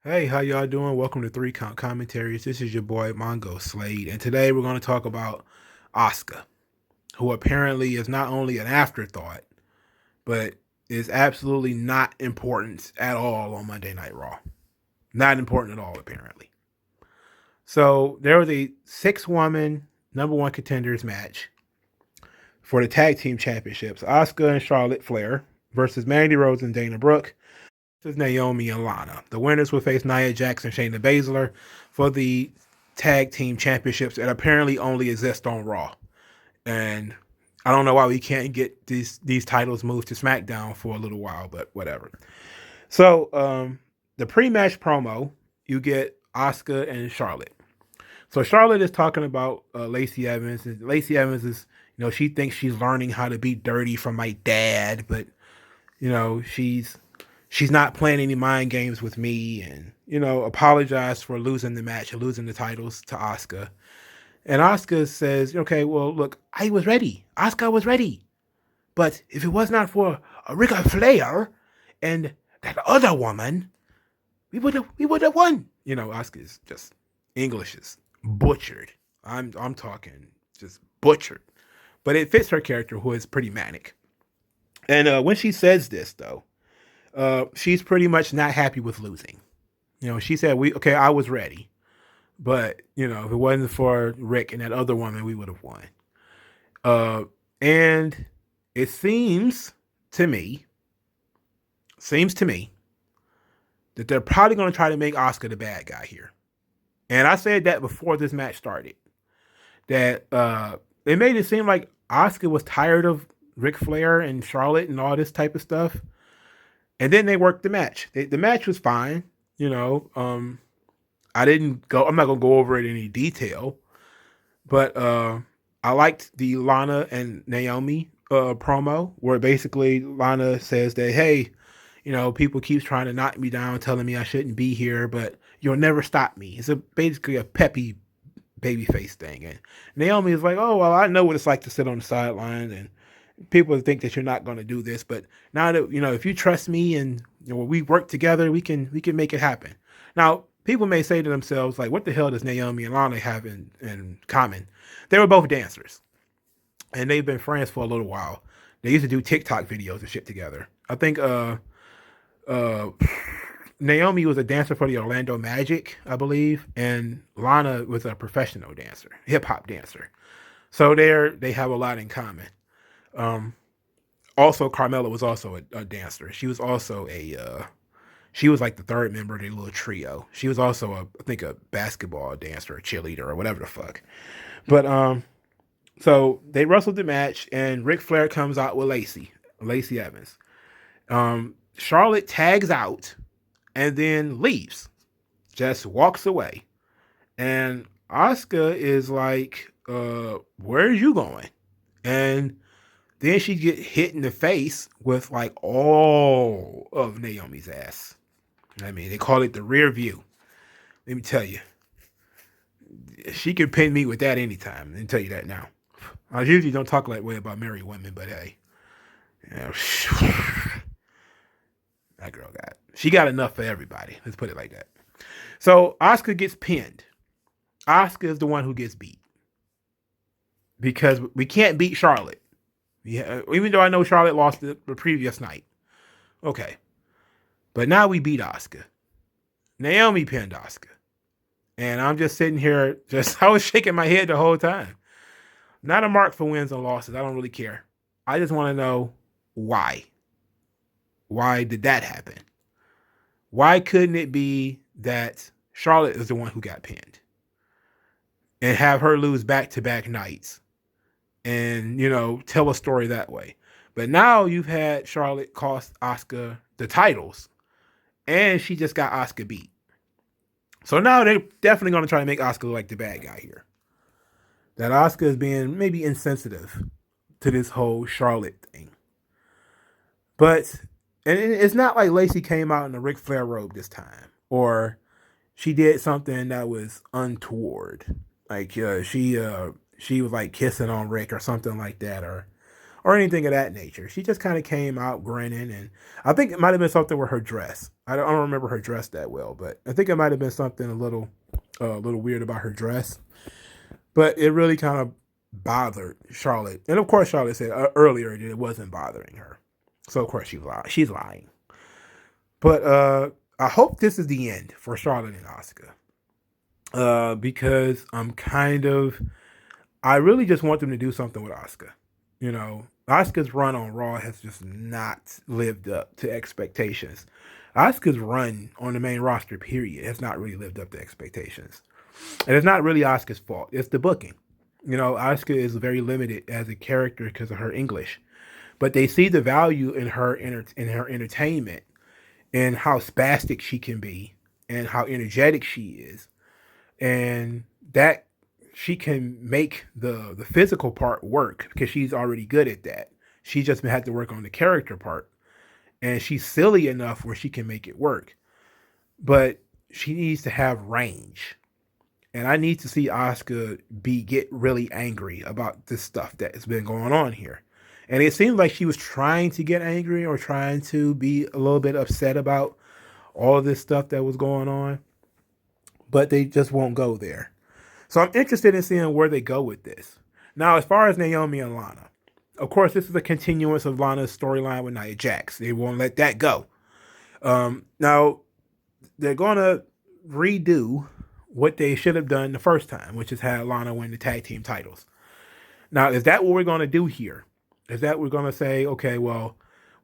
Hey, how y'all doing? Welcome to Three Count Commentaries. This is your boy Mongo Slade, and today we're going to talk about Asuka, who apparently is not only an afterthought, but is absolutely not important at all on Monday Night Raw. Not important at all, apparently. So there was a six-woman number one contenders match for the tag team championships: Asuka and Charlotte Flair versus Mandy Rose and Dana Brooke. This is Naomi and Lana. The winners will face Nia Jax and Shayna Baszler for the tag team championships that apparently only exist on Raw. And I don't know why we can't get these titles moved to SmackDown for a little while, but whatever. So the pre-match promo, you get Asuka and Charlotte. So Charlotte is talking about Lacey Evans. And Lacey Evans is, she thinks she's learning how to be dirty from my dad, but she's not playing any mind games with me, and apologize for losing the match or losing the titles to Asuka. And Asuka says, okay, well, look, I was ready. Asuka was ready. But if it was not for Ric Flair and that other woman, we would have won. Asuka is just English is butchered. I'm talking just butchered. But it fits her character, who is pretty manic. And when she says this, though, she's pretty much not happy with losing. She said, I was ready. But, if it wasn't for Rick and that other woman, we would have won. And it seems to me that they're probably going to try to make Asuka the bad guy here. And I said that before this match started. That it made it seem like Asuka was tired of Ric Flair and Charlotte and all this type of stuff. And then they worked the match. The match was fine. I'm not going to go over it in any detail. But I liked the Lana and Naomi promo, where basically Lana says that, hey, people keep trying to knock me down, telling me I shouldn't be here, but you'll never stop me. It's basically a peppy babyface thing. And Naomi is like, oh, well, I know what it's like to sit on the sidelines, and people think that you're not going to do this, but now that, if you trust me and we work together, we can make it happen. Now, people may say to themselves, like, what the hell does Naomi and Lana have in common? They were both dancers, and they've been friends for a little while. They used to do TikTok videos and shit together. I think uh, Naomi was a dancer for the Orlando Magic, I believe, and Lana was a professional dancer, hip hop dancer. So they have a lot in common. Um, Also, Carmella was also a dancer. She was also she was like the third member of the little trio. She was also I think a basketball dancer, a cheerleader, or whatever the fuck. But so they wrestled the match, and Ric Flair comes out with Lacey Evans. Charlotte tags out and then leaves, just walks away, and Asuka is like, "Where are you going?" And then she get hit in the face with like all of Naomi's ass. I mean, they call it the rear view. Let me tell you, she can pin me with that anytime. Let me tell you that now. I usually don't talk that way about married women, but hey, that girl she got enough for everybody. Let's put it like that. So Asuka gets pinned. Asuka is the one who gets beat because we can't beat Charlotte. Yeah, even though I know Charlotte lost the previous night. Okay. But now we beat Asuka. Naomi pinned Asuka. And I'm just sitting here, I was shaking my head the whole time. Not a mark for wins and losses. I don't really care. I just want to know why. Why did that happen? Why couldn't it be that Charlotte is the one who got pinned and have her lose back-to-back nights and, tell a story that way? But now you've had Charlotte cost Asuka the titles, and she just got Asuka beat. So now they're definitely going to try to make Asuka look like the bad guy here. That Asuka is being maybe insensitive to this whole Charlotte thing. But, and it's not like Lacey came out in a Ric Flair robe this time, or she did something that was untoward. Like she was like kissing on Rick or something like that, or or anything of that nature. She just kind of came out grinning, and I think it might have been something with her dress. I don't remember her dress that well, but I think it might have been something a little weird about her dress. But it really kind of bothered Charlotte, and of course, Charlotte said earlier that it wasn't bothering her. So of course she's lying. But I hope this is the end for Charlotte and Asuka. Because I really just want them to do something with Asuka. You know, Asuka's run on Raw has just not lived up to expectations. Asuka's run on the main roster, period, has not really lived up to expectations. And it's not really Asuka's fault. It's the booking. You know, Asuka is very limited as a character because of her English. But they see the value in her entertainment and how spastic she can be and how energetic she is. And that she can make the physical part work because she's already good at that. She just had to work on the character part. And she's silly enough where she can make it work. But she needs to have range. And I need to see Asuka get really angry about this stuff that has been going on here. And it seemed like she was trying to get angry or trying to be a little bit upset about all of this stuff that was going on. But they just won't go there. So I'm interested in seeing where they go with this. Now, as far as Naomi and Lana, of course, this is a continuance of Lana's storyline with Nia Jax. They won't let that go. Now, they're going to redo what they should have done the first time, which is have Lana win the tag team titles. Now, is that what we're going to do here? Is that we're going to say, okay, well,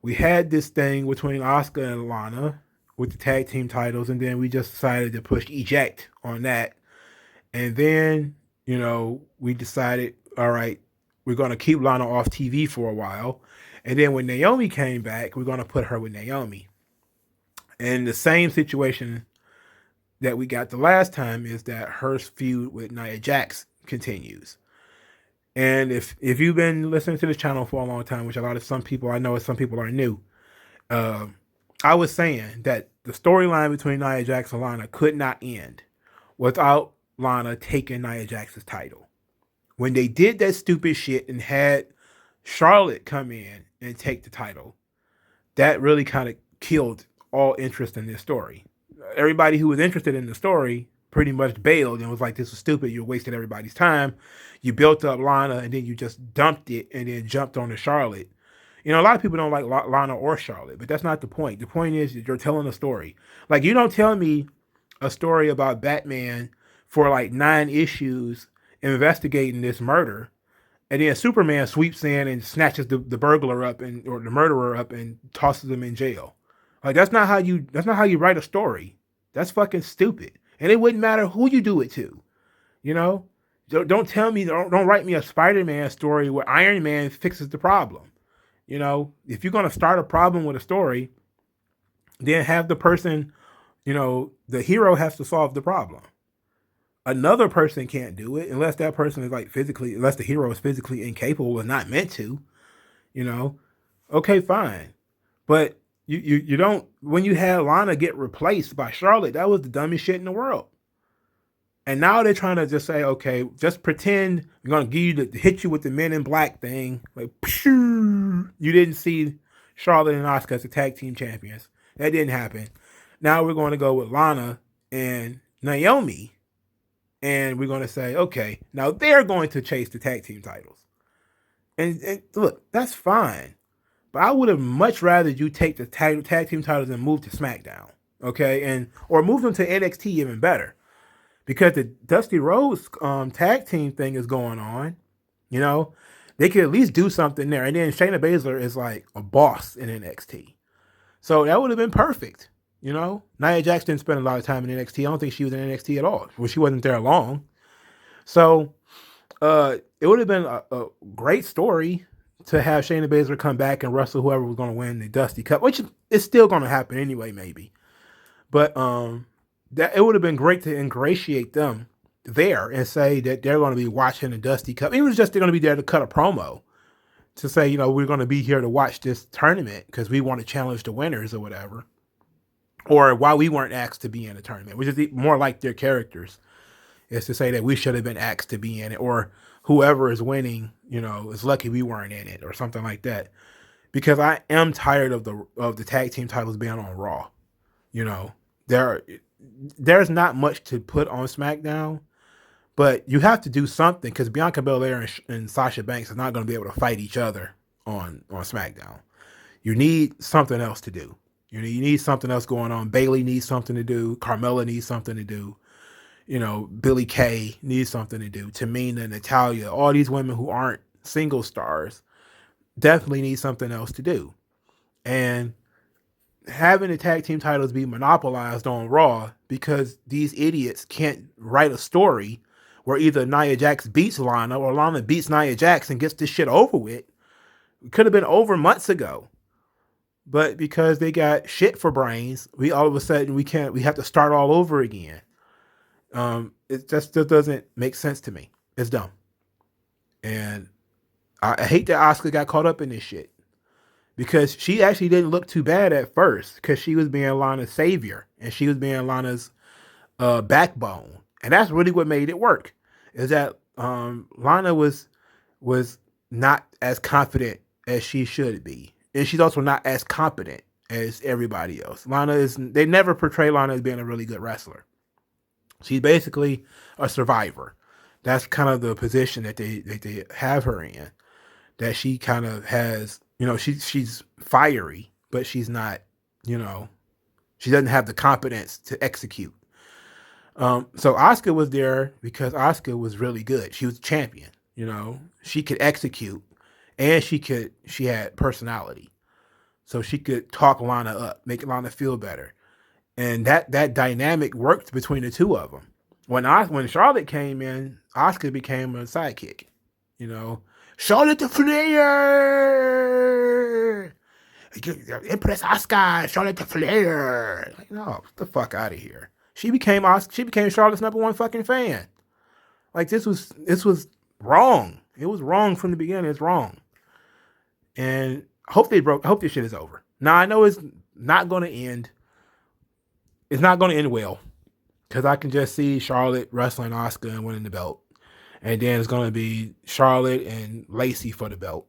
we had this thing between Asuka and Lana with the tag team titles, and then we just decided to push eject on that. And then, you know, we decided, all right, we're going to keep Lana off TV for a while. And then when Naomi came back, we're going to put her with Naomi. And the same situation that we got the last time is that her feud with Nia Jax continues. And if you've been listening to this channel for a long time, which some people are new, I was saying that the storyline between Nia Jax and Lana could not end without Lana taking Nia Jax's title. When they did that stupid shit and had Charlotte come in and take the title, that really kind of killed all interest in this story. Everybody who was interested in the story pretty much bailed and was like, this was stupid. You wasted everybody's time. You built up Lana and then you just dumped it and then jumped on to Charlotte. You know, a lot of people don't like Lana or Charlotte, but that's not the point. The point is that you're telling a story. Like, you don't tell me a story about Batman for like 9 issues investigating this murder, and then Superman sweeps in and snatches the burglar up or the murderer up and tosses him in jail. Like, that's not how you write a story. That's fucking stupid. And it wouldn't matter who you do it to. You know? Don't tell me, don't write me a Spider-Man story where Iron Man fixes the problem. You know, if you're going to start a problem with a story, then have the person, you know, the hero has to solve the problem. Another person can't do it unless that person is unless the hero is physically incapable or not meant to, you know. Okay, fine. But you don't, when you had Lana get replaced by Charlotte, that was the dumbest shit in the world. And now they're trying to just say, okay, just pretend we're going to give you hit you with the Men in Black thing. Like, you didn't see Charlotte and Asuka as the tag team champions. That didn't happen. Now we're going to go with Lana and Naomi. And we're going to say, okay, now they're going to chase the tag team titles. And look, that's fine. But I would have much rather you take the tag team titles and move to SmackDown. Okay? Or move them to NXT even better. Because the Dusty Rhodes tag team thing is going on. You know? They could at least do something there. And then Shayna Baszler is like a boss in NXT. So that would have been perfect. You know, Nia Jax didn't spend a lot of time in NXT. I don't think she was in NXT at all. Well, she wasn't there long. So it would have been a great story to have Shayna Baszler come back and wrestle whoever was going to win the Dusty Cup, which is still going to happen anyway, maybe. But that it would have been great to ingratiate them there and say that they're going to be watching the Dusty Cup. It was just they're going to be there to cut a promo to say, you know, we're going to be here to watch this tournament because we want to challenge the winners or whatever. Or why we weren't asked to be in a tournament, which is more like their characters. is to say that we should have been asked to be in it, or whoever is winning, is lucky we weren't in it, or something like that. Because I am tired of the tag team titles being on Raw. There's not much to put on SmackDown, but you have to do something because Bianca Belair and Sasha Banks are not going to be able to fight each other on SmackDown. You need something else to do. You need something else going on. Bayley needs something to do. Carmella needs something to do. Billie Kay needs something to do. Tamina, Natalya, all these women who aren't single stars definitely need something else to do. And having the tag team titles be monopolized on Raw because these idiots can't write a story where either Nia Jax beats Lana or Lana beats Nia Jax and gets this shit over with. It could have been over months ago. But because they got shit for brains, we all of a sudden we have to start all over again. It just doesn't make sense to me. It's dumb. And I hate that Asuka got caught up in this shit. Because she actually didn't look too bad at first because she was being Lana's savior and she was being Lana's backbone. And that's really what made it work, is that Lana was not as confident as she should be. And she's also not as competent as everybody else. They never portray Lana as being a really good wrestler. She's basically a survivor. That's kind of the position that they have her in. That she kind of has, she's fiery, but she's not, she doesn't have the competence to execute. So Asuka was there because Asuka was really good. She was a champion, she could execute and she had personality. So she could talk Lana up, make Lana feel better. And that dynamic worked between the two of them. When Charlotte came in, Asuka became a sidekick, Charlotte the Flair! Empress Asuka, Charlotte the Flair! Like, no, get the fuck out of here. She became Charlotte's #1 fucking fan. Like, this was wrong. It was wrong from the beginning. It's wrong. And I hope this shit is over. Now, I know it's not going to end. It's not going to end well. Because I can just see Charlotte wrestling Asuka and winning the belt. And then it's going to be Charlotte and Lacey for the belt.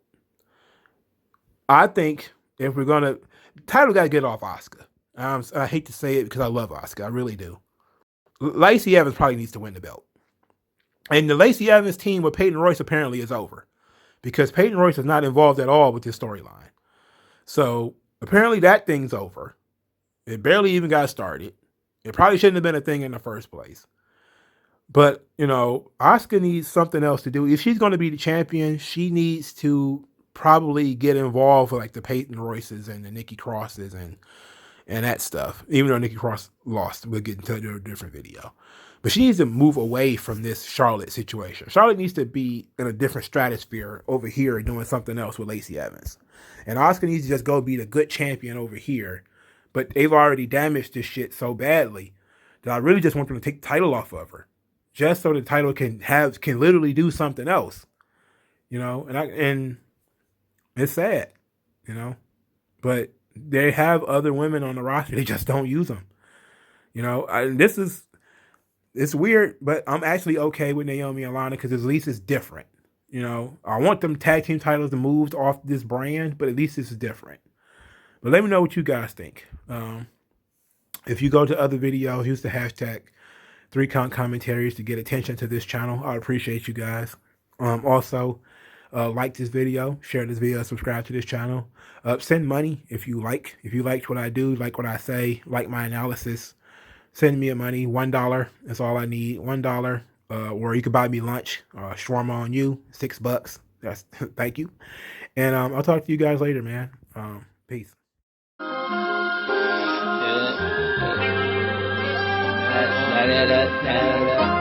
I think if we're going to... title got to get off Asuka. I hate to say it because I love Asuka. I really do. Lacey Evans probably needs to win the belt. And the Lacey Evans team with Peyton Royce apparently is over. Because Peyton Royce is not involved at all with this storyline. So apparently that thing's over. It barely even got started. It probably shouldn't have been a thing in the first place. But, Asuka needs something else to do. If she's going to be the champion, she needs to probably get involved with like the Peyton Royces and the Nikki Crosses and that stuff. Even though Nikki Cross lost, we'll get into a different video. But she needs to move away from this Charlotte situation. Charlotte needs to be in a different stratosphere over here doing something else with Lacey Evans. And Asuka needs to just go be the good champion over here. But they've already damaged this shit so badly that I really just want them to take the title off of her. Just so the title can literally do something else. And it's sad, But they have other women on the roster. They just don't use them. It's weird, but I'm actually okay with Naomi and Lana because at least it's different. I want them tag team titles to move off this brand, but at least this is different. But let me know what you guys think. If you go to other videos, use the hashtag 3Count Commentaries to get attention to this channel. I appreciate you guys. Also, like this video, share this video, subscribe to this channel. Send money if you liked what I do, like what I say, like my analysis. Send me money, $1. That's all I need, $1. Or you could buy me lunch, shawarma on you, $6. That's thank you. And I'll talk to you guys later, man. Peace. Da da da da da.